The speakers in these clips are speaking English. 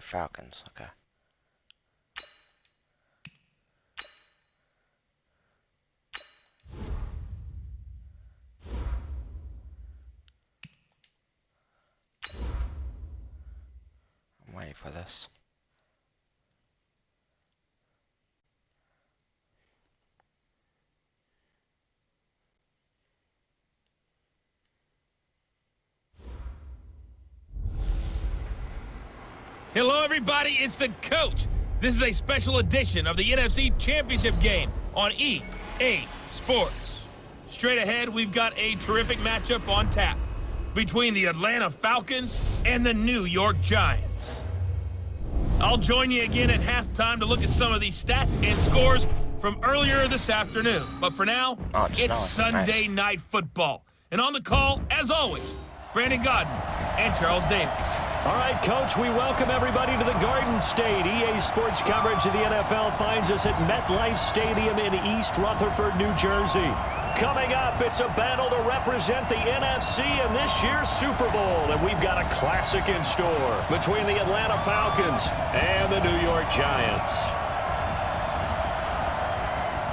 Falcons. Okay. I'm waiting for this. Hello, everybody. It's the coach. This is a special edition of the NFC Championship game on EA Sports. Straight ahead, we've got a terrific matchup on tap between the Atlanta Falcons and the New York Giants. I'll join you again at halftime to look at some of these stats and scores from earlier this afternoon. But for now, it's Sunday Night Football. And on the call, as always, Brandon Godden and Charles Davis. All right, Coach, we welcome everybody to the Garden State. EA Sports coverage of the NFL finds us at MetLife Stadium in East Rutherford, New Jersey. Coming up, it's a battle to represent the NFC in this year's Super Bowl. And we've got a classic in store between the Atlanta Falcons and the New York Giants.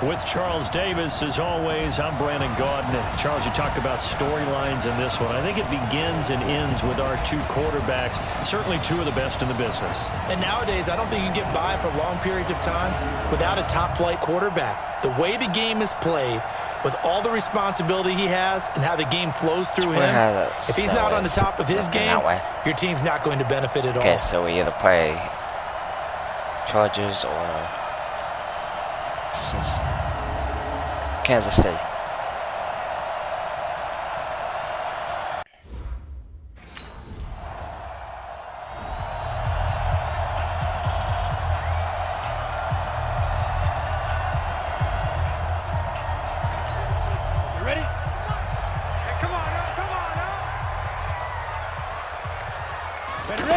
With Charles Davis, as always, I'm Brandon Godden. Charles, you talked about storylines in this one. I think it begins and ends with our two quarterbacks, certainly two of the best in the business. And nowadays, I don't think you can get by for long periods of time without a top-flight quarterback. The way the game is played, with all the responsibility he has and how the game flows through him, if he's not on the top of his game, your team's not going to benefit at all. Okay, so we either play Chargers or Kansas City. You ready? Hey, come on now, come on now. Ready?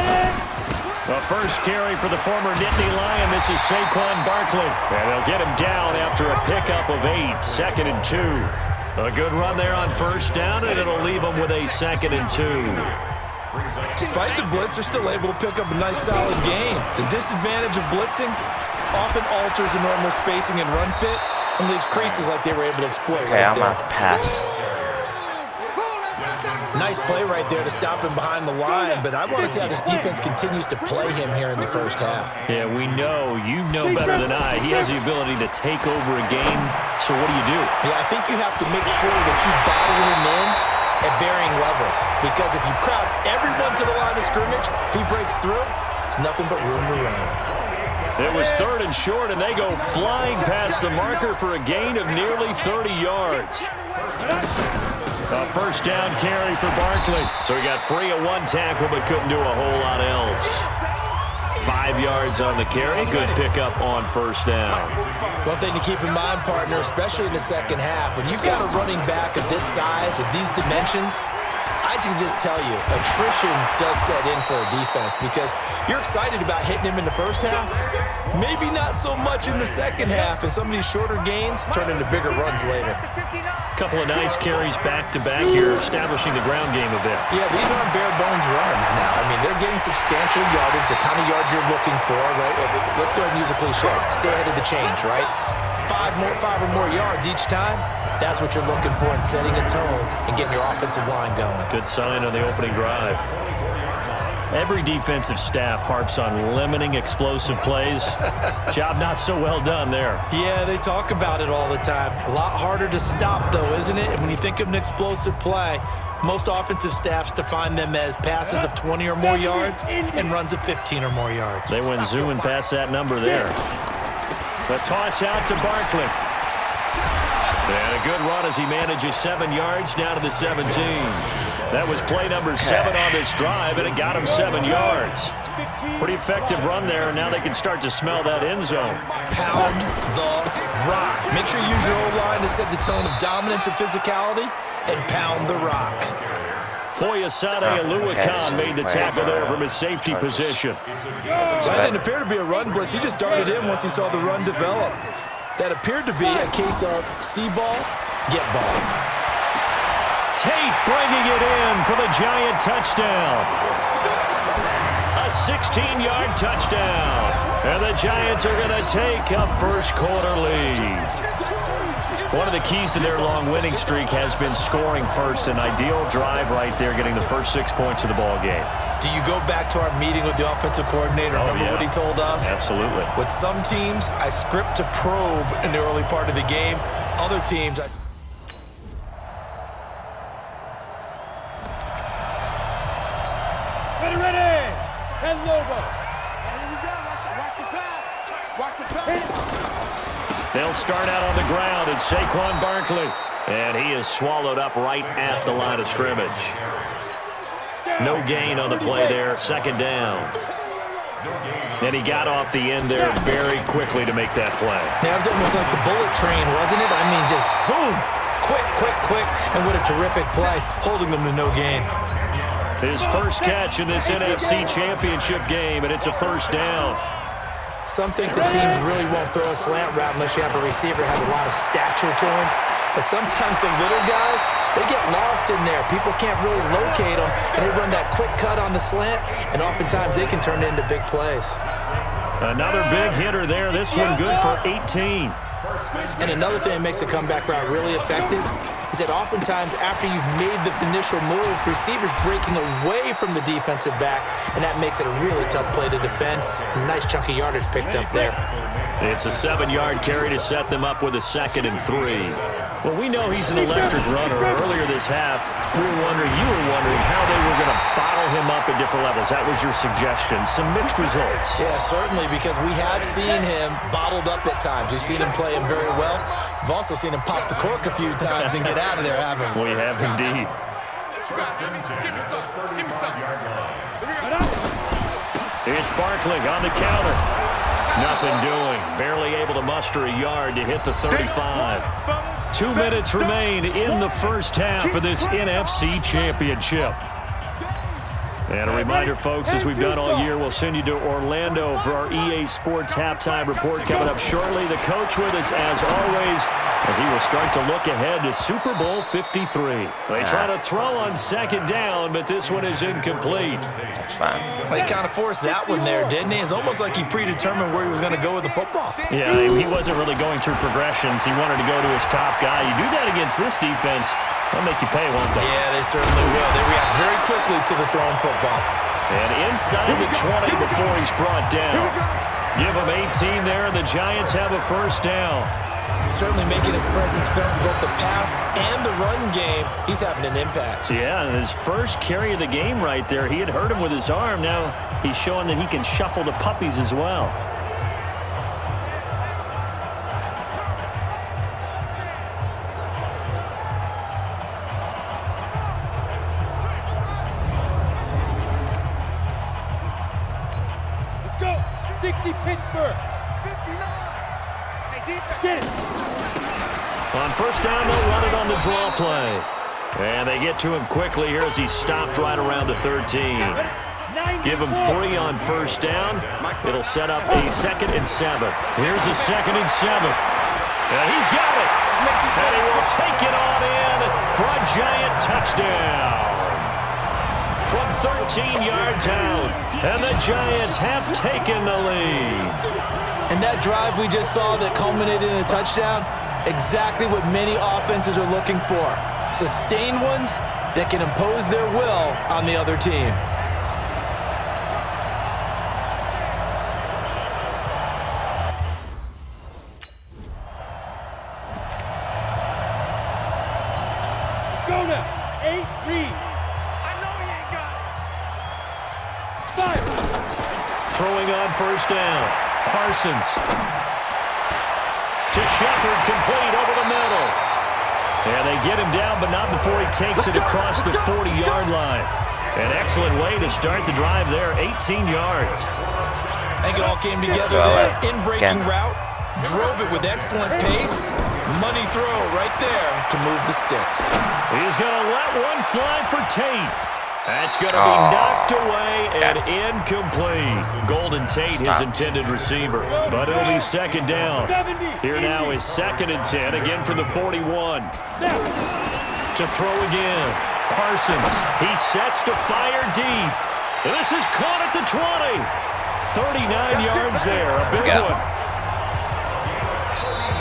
The first carry for the former Nittany Lion. This is Saquon Barkley. And they'll get him down after a pickup of 8. 2nd and 2. A good run there on first down, and it'll leave them with a 2nd and 2. Despite the blitz, they're still able to pick up a nice, solid gain. The disadvantage of blitzing often alters the normal spacing and run fits and leaves creases like they were able to exploit right there. I'm about to pass. Nice play right there to stop him behind the line, but I want to see how this defense continues to play him here in the first half. Yeah, we know. You know better than I. He has the ability to take over a game, so what do? Yeah, I think you have to make sure that you battle him in at varying levels, because if you crowd everyone to the line of scrimmage, if he breaks through, there's nothing but room to run. It was 3rd and short, and they go flying past the marker for a gain of nearly 30 yards. A first down carry for Barkley. So he got free of one tackle but couldn't do a whole lot else. 5 yards on the carry. Good pickup on first down. One thing to keep in mind, partner, especially in the second half, when you've got a running back of this size, of these dimensions, I can just tell you, attrition does set in for a defense because you're excited about hitting him in the first half. Maybe not so much in the second half, and some of these shorter gains turn into bigger runs later. Couple of nice carries back-to-back here, establishing the ground game a bit. Yeah, these aren't bare-bones runs now. I mean, they're getting substantial yardage, the kind of yards you're looking for, right? Let's go ahead and use a cliche. Stay ahead of the change, right? 5 or more yards each time. That's what you're looking for in setting a tone and getting your offensive line going. Good sign on the opening drive. Every defensive staff harps on limiting explosive plays. Job not so well done there. Yeah, they talk about it all the time. A lot harder to stop, though, isn't it? And when you think of an explosive play, most offensive staffs define them as passes of 20 or more yards and runs of 15 or more yards. They went zooming past that number there. The toss out to Barkley. And a good run as he manages 7 yards down to the 17. That was play number 7 on this drive, and it got him 7 yards. Pretty effective run there, and now they can start to smell that end zone. Pound the rock. Make sure you use your O-line to set the tone of dominance and physicality, and pound the rock. Foyesade Aluakan made the tackle there from his safety position. That didn't appear to be a run blitz. He just darted in once he saw the run develop. That appeared to be a case of see ball, get ball. Tate bringing it in for the Giant touchdown. A A 16-yard touchdown. And the Giants are going to take a first-quarter lead. One of the keys to their long winning streak has been scoring first. An ideal drive right there, getting the first 6 points of the ball game. Do you go back to our meeting with the offensive coordinator? Remember what he told us? Absolutely. With some teams, I script to probe in the early part of the game. Other teams, Ready. And Lobo. Here we go. Watch the pass. Watch the pass. They'll start out on the ground, and Saquon Barkley. And he is swallowed up right at the line of scrimmage. No gain on the play there, second down. And he got off the end there very quickly to make that play. That was almost like the bullet train, wasn't it? I mean, just zoom. Quick. And what a terrific play, holding them to no gain. His first catch in this NFC Championship game, and it's a first down. Some think the teams really won't throw a slant route unless you have a receiver that has a lot of stature to him. But sometimes the little guys, they get lost in there. People can't really locate them, and they run that quick cut on the slant, and oftentimes they can turn it into big plays. Another big hitter there. This one good for 18. And another thing that makes a comeback route really effective is that oftentimes after you've made the initial move, receivers breaking away from the defensive back, and that makes it a really tough play to defend. A nice chunk of yardage picked up there. It's a 7-yard carry to set them up with a 2nd and 3. Well, we know he's an electric runner. Earlier this half, you were wondering how they were going to bottle him up at different levels. That was your suggestion. Some mixed results. Yeah, certainly, because we have seen him bottled up at times. We've seen him play him very well. We've also seen him pop the cork a few times and get out of there, haven't we? We have indeed. Give me some. It's Barkley on the counter. Nothing doing. Barely able to muster a yard to hit the 35. 2 minutes remain in the first half of this NFC Championship. And a reminder, folks, as we've done all year, we'll send you to Orlando for our EA Sports halftime report coming up shortly. The coach with us, as always, as he will start to look ahead to Super Bowl 53. They try to throw on second down, but this one is incomplete. That's fine. Well, he kind of forced that one there, didn't he? It's almost like he predetermined where he was going to go with the football. Yeah, he wasn't really going through progressions. He wanted to go to his top guy. You do that against this defense, they'll make you pay, won't they? Yeah, they certainly will. They react very quickly to the thrown football. And inside the 20 before he's brought down. Give him 18 there, and the Giants have a first down. Certainly making his presence felt in both the pass and the run game. He's having an impact. Yeah, and his first carry of the game right there, he had hurt him with his arm. Now he's showing that he can shuffle the puppies as well. Let's go. 60 Pittsburgh. 59. Get it. On first down, they'll run it on the draw play. And they get to him quickly here as he stopped right around the 13. Give him 3 on first down. It'll set up a 2nd and 7. Here's a 2nd and 7. And he's got it. And he will take it on in for a Giant touchdown. From 13 yards out. And the Giants have taken the lead. And that drive we just saw that culminated in a touchdown, exactly what many offenses are looking for. Sustained ones that can impose their will on the other team. Go now. 8 read. I know he ain't got it. 5. Throwing on first down. Parsons. To Shepard, complete over the middle. And they get him down, but not before he takes it across the 40-yard line. An excellent way to start the drive there, 18 yards. I think it all came together there. In-breaking route, drove it with excellent pace. Money throw right there to move the sticks. He's going to let one fly for Tate. That's going to be knocked away and incomplete. Golden Tate, his intended receiver. But it'll be second down. Here now is 2nd and 10, again from the 41. To throw again. Parsons, he sets to fire deep. This is caught at the 20. 39 yards there, a big one.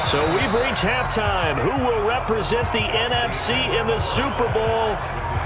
So we've reached halftime. Who will represent the NFC in the Super Bowl?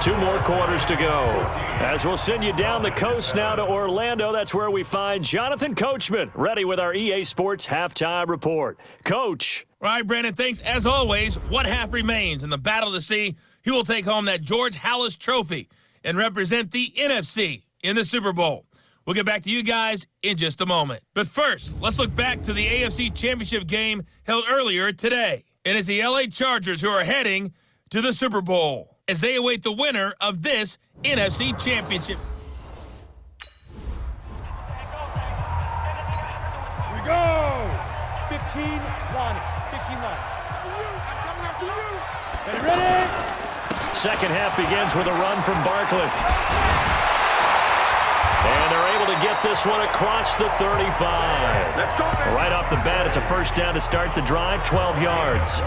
2 more quarters to go. As we'll send you down the coast now to Orlando, that's where we find Jonathan Coachman, ready with our EA Sports Halftime Report. Coach. All right, Brandon, thanks. As always, one half remains in the battle to see who will take home that George Halas Trophy and represent the NFC in the Super Bowl. We'll get back to you guys in just a moment. But first, let's look back to the AFC Championship game held earlier today. It is the LA Chargers who are heading to the Super Bowl as they await the winner of this NFC Championship. Here we go. 15 Lonnie. 15 Lonnie. I'm coming after you. Ready? Second half begins with a run from Barkley. And they're able to get this one across the 35. Let's go, man. Right off the bat, it's a first down to start the drive, 12 yards.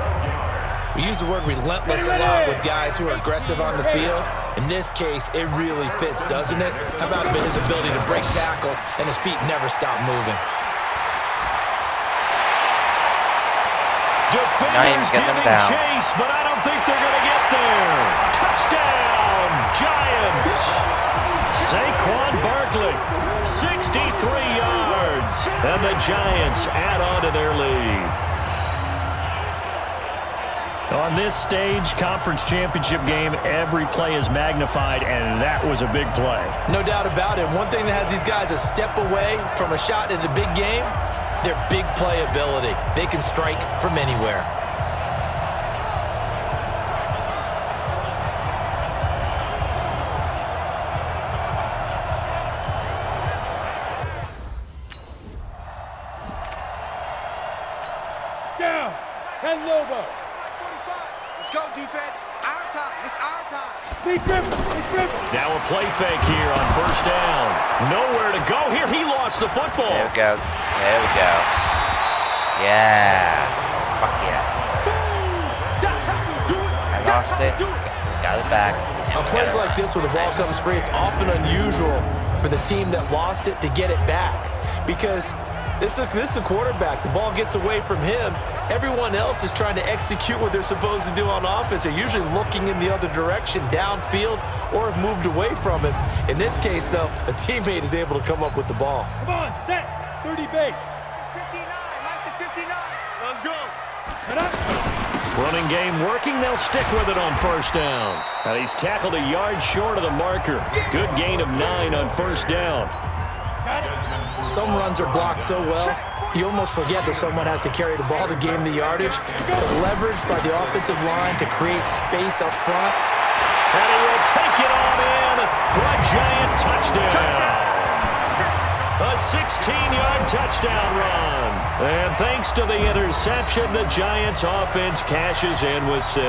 We use the word relentless a lot with guys who are aggressive on the field. In this case, it really fits, doesn't it? How about his ability to break tackles and his feet never stop moving? Defenders giving down. chase, but I don't think they're going to get there. Touchdown, Giants. Saquon Barkley, 63 yards. And the Giants add on to their lead. On this stage, conference championship game, every play is magnified, and that was a big play. No doubt about it. One thing that has these guys a step away from a shot at a big game, their big playability. They can strike from anywhere. Down. 10 Lobo. Let's go, defense. Our time. It's our time. Big grip. Big grip. Now a play fake here on first down. Nowhere to go here. He lost the football. There we go. There we go. Yeah. Fuck yeah. I lost it. Got it back. On plays like this where the ball comes free, it's often unusual for the team that lost it to get it back. Because this is the quarterback. The ball gets away from him. Everyone else is trying to execute what they're supposed to do on offense. They're usually looking in the other direction, downfield, or have moved away from him. In this case, though, a teammate is able to come up with the ball. Come on, set. 30 base. 59. Nice to 59. Let's go. Get up. Running game working. They'll stick with it on first down. Now he's tackled a yard short of the marker. Good gain of 9 on first down. Got it. Some runs are blocked so well, you almost forget that someone has to carry the ball to gain the yardage. To leverage by the offensive line to create space up front. And he will take it on in for a Giant touchdown. A 16-yard touchdown run. And thanks to the interception, the Giants offense cashes in with 6.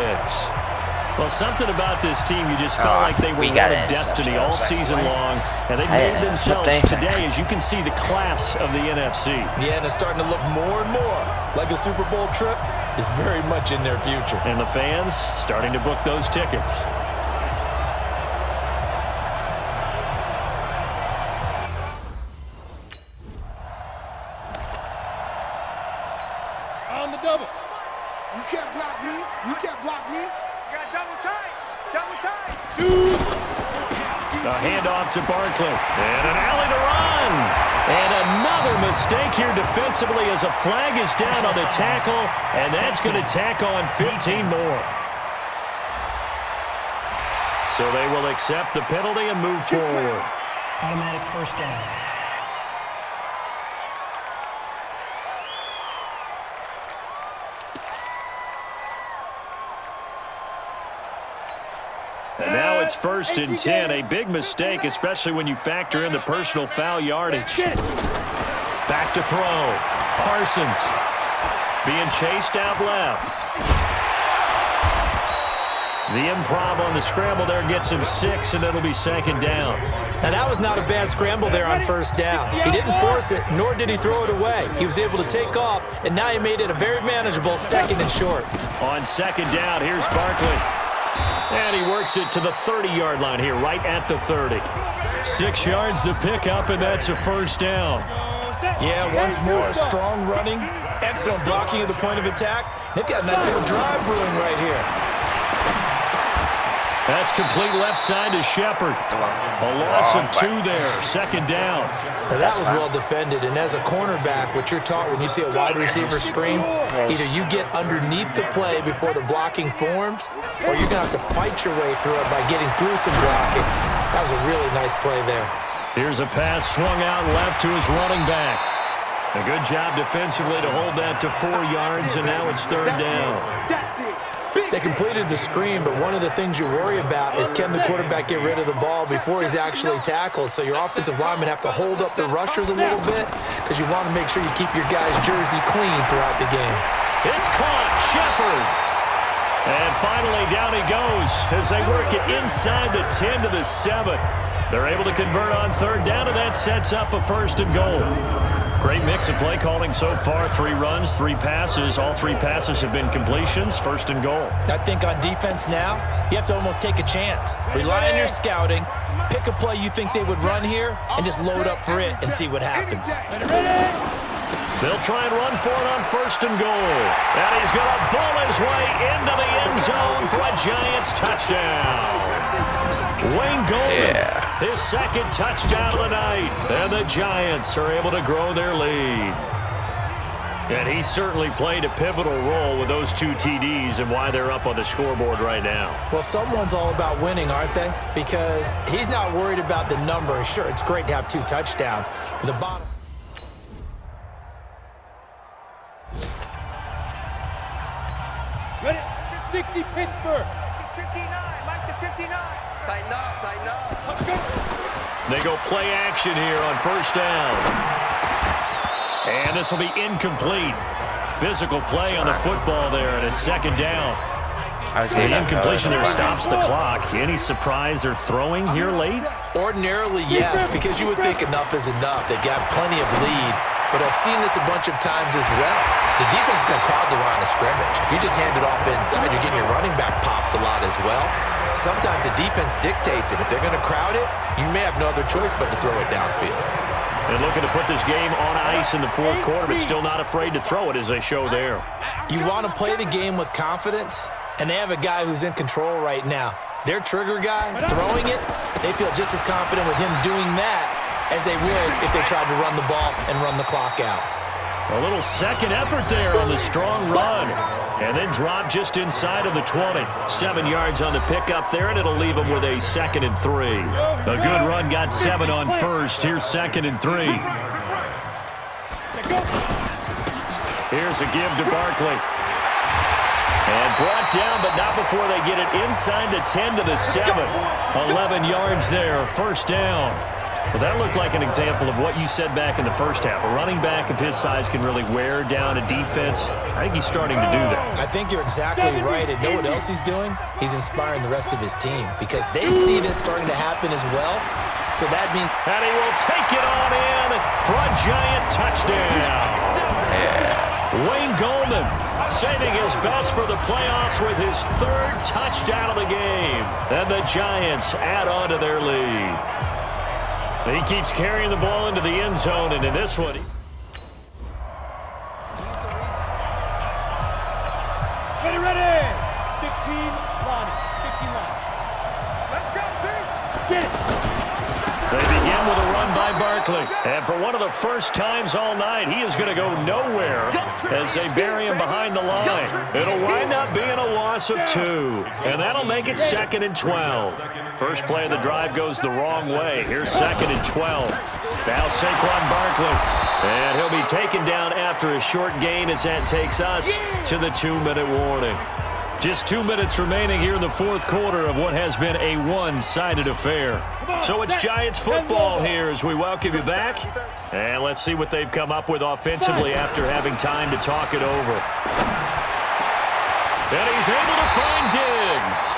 Well, something about this team, you just felt like they were one of destiny all season long, and they made themselves today, as you can see, the class of the NFC. Yeah, and it's starting to look more and more like a Super Bowl trip is very much in their future. And the fans starting to book those tickets. On the double. You can't block me. You can't block me. You got double tight. Double tight. Shoot. A handoff to Barkley. And an alley to run. And another mistake here defensively as a flag is down on the tackle. And that's going to tack on 15 more. So they will accept the penalty and move forward. Automatic first down. And now it's 1st and 10. A big mistake, especially when you factor in the personal foul yardage. Back to throw. Parsons being chased out left. The improv on the scramble there gets him 6, and it'll be 2nd down. Now, that was not a bad scramble there on first down. He didn't force it, nor did he throw it away. He was able to take off, and now he made it a very manageable 2nd and short. On 2nd down, here's Barkley. And he works it to the 30-yard line here, right at the 30. 6 yards the pickup, and that's a first down. Yeah, once more, strong running, excellent blocking at the point of attack. They've got a nice little drive brewing right here. That's complete left side to Shepard. A loss of 2 there, second down. Now that was well defended, and as a cornerback, what you're taught when you see a wide receiver screen, either you get underneath the play before the blocking forms, or you're going to have to fight your way through it by getting through some blocking. That was a really nice play there. Here's a pass swung out left to his running back. A good job defensively to hold that to 4 yards, and now it's third down. They completed the screen, but one of the things you worry about is can the quarterback get rid of the ball before he's actually tackled? So your offensive linemen have to hold up the rushers a little bit because you want to make sure you keep your guy's jersey clean throughout the game. It's caught, Shepard. And finally down he goes as they work it inside the 10 to the 7. They're able to convert on third down, and that sets up a first and goal. Great mix of play calling so far. 3 runs, 3 passes. All 3 passes have been completions. First and goal. I think on defense now, you have to almost take a chance. Rely on your scouting. Pick a play you think they would run here and just load up for it and see what happens. They'll try and run for it on first and goal. And he's going to ball his way into the end zone for a Giants touchdown. Wayne Goldman, his second touchdown of the night. And the Giants are able to grow their lead. And he certainly played a pivotal role with those 2 TDs and why they're up on the scoreboard right now. Well, someone's all about winning, aren't they? Because he's not worried about the number. Sure, it's great to have 2 touchdowns, but the bottom... Ready? 60 Pittsburgh. 59, Mike to 59. Tighten up, tighten up. Let's go. They go play action here on first down. And this will be incomplete. Physical play on the football there, and it's second down. The incompletion there stops the clock. Any surprise they're throwing here late? Ordinarily, yes, because you would think enough is enough. They've got plenty of lead, but I've seen this a bunch of times as well. The defense is going to crowd the line of scrimmage. If you just hand it off inside, you're getting your running back popped a lot as well. Sometimes the defense dictates it. If they're going to crowd it, you may have no other choice but to throw it downfield. And looking to put this game on ice in the fourth quarter, but still not afraid to throw it as they show there. You want to play the game with confidence, and they have a guy who's in control right now. Their trigger guy, throwing it, they feel just as confident with him doing that as they would if they tried to run the ball and run the clock out. A little second effort there on the strong run. And then drop just inside of the 20. 7 yards on the pickup there, and it'll leave them with a 2nd and 3. A good run got 7 on first. Here's 2nd and 3. Here's a give to Barkley. And brought down, but not before they get it inside the 10 to the 7. 11 yards there, first down. Well, that looked like an example of what you said back in the first half. A running back of his size can really wear down a defense. I think he's starting to do that. I think you're exactly right. And know what else he's doing? He's inspiring the rest of his team because they see this starting to happen as well. So that means... And he will take it on in for a Giant touchdown. Wayne Goldman saving his best for the playoffs with his 3rd touchdown of the game. And the Giants add on to their lead. He keeps carrying the ball into the end zone, and in this one... Ready. 15 line. 15 line. Let's go, team. Get it. They begin with a run by Barkley. And for one of the first times all night, he is going to go nowhere as they bury him behind the line. It'll wind up being a loss of 2. And that'll make it 2nd and 12. First play of the drive goes the wrong way. Here's 2nd and 12. Now Saquon Barkley. And he'll be taken down after a short gain as that takes us to the 2-minute warning. Just 2 minutes remaining here in the fourth quarter of what has been a one-sided affair. So it's Giants football here as we welcome you back. And let's see what they've come up with offensively after having time to talk it over. And he's able to find Diggs.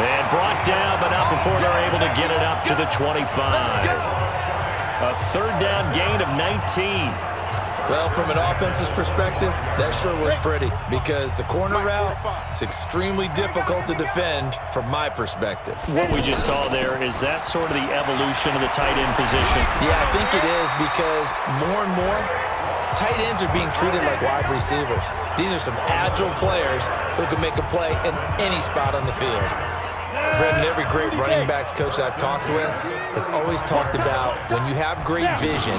And brought down, but not before they're able to get it up to the 25. A 3rd down gain of 19. Well, from an offense's perspective, that sure was pretty because the corner route is extremely difficult to defend from my perspective. What we just saw there, is that sort of the evolution of the tight end position? Yeah, I think it is because more and more, tight ends are being treated like wide receivers. These are some agile players who can make a play in any spot on the field. Brendan, every great running backs coach I've talked with has always talked about when you have great vision,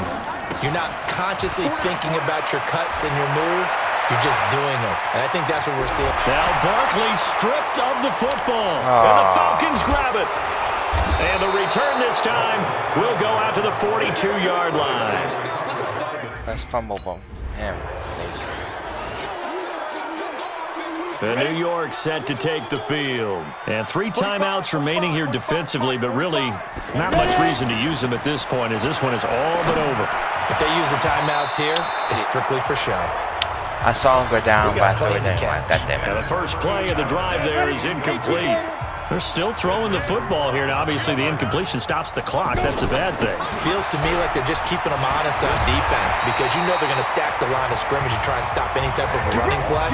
you're not consciously thinking about your cuts and your moves, you're just doing them. And I think that's what we're seeing. Now Barkley stripped of the football, and the Falcons grab it. And the return this time will go out to the 42-yard line. That's fumble ball. Him. The New York set to take the field. And 3 timeouts remaining here defensively, but really not much reason to use them at this point as this one is all but over. If they use the timeouts here, it's strictly for show. I saw him go down, but I threw it in. God damn And it. the first play of the drive there is incomplete. They're still throwing the football here. Now, obviously, the incompletion stops the clock. That's a bad thing. Feels to me like they're just keeping them honest on defense because you know they're going to stack the line of scrimmage and try and stop any type of a running play.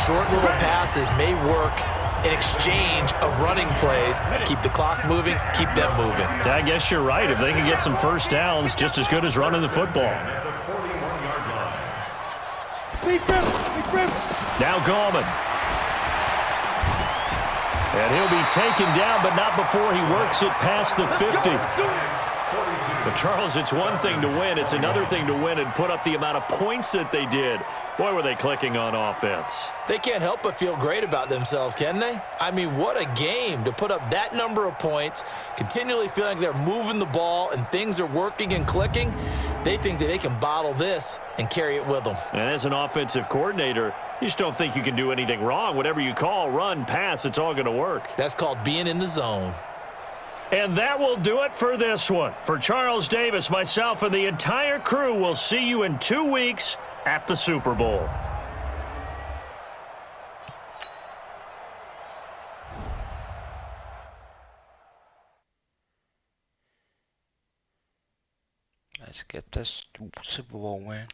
Short little passes may work in exchange of running plays. Keep the clock moving, keep them moving. I guess you're right. If they can get some first downs, just as good as running the football. Now Gallman. And he'll be taken down, but not before he works it past the 50. But, Charles, it's one thing to win. It's another thing to win and put up the amount of points that they did. Boy, were they clicking on offense. They can't help but feel great about themselves, can they? I mean, what a game to put up that number of points, continually feeling like they're moving the ball and things are working and clicking. They think that they can bottle this and carry it with them. And as an offensive coordinator, you just don't think you can do anything wrong. Whatever you call, run, pass, it's all going to work. That's called being in the zone. And that will do it for this one. For Charles Davis, myself, and the entire crew, we'll see you in 2 weeks at the Super Bowl. Let's get this Super Bowl win.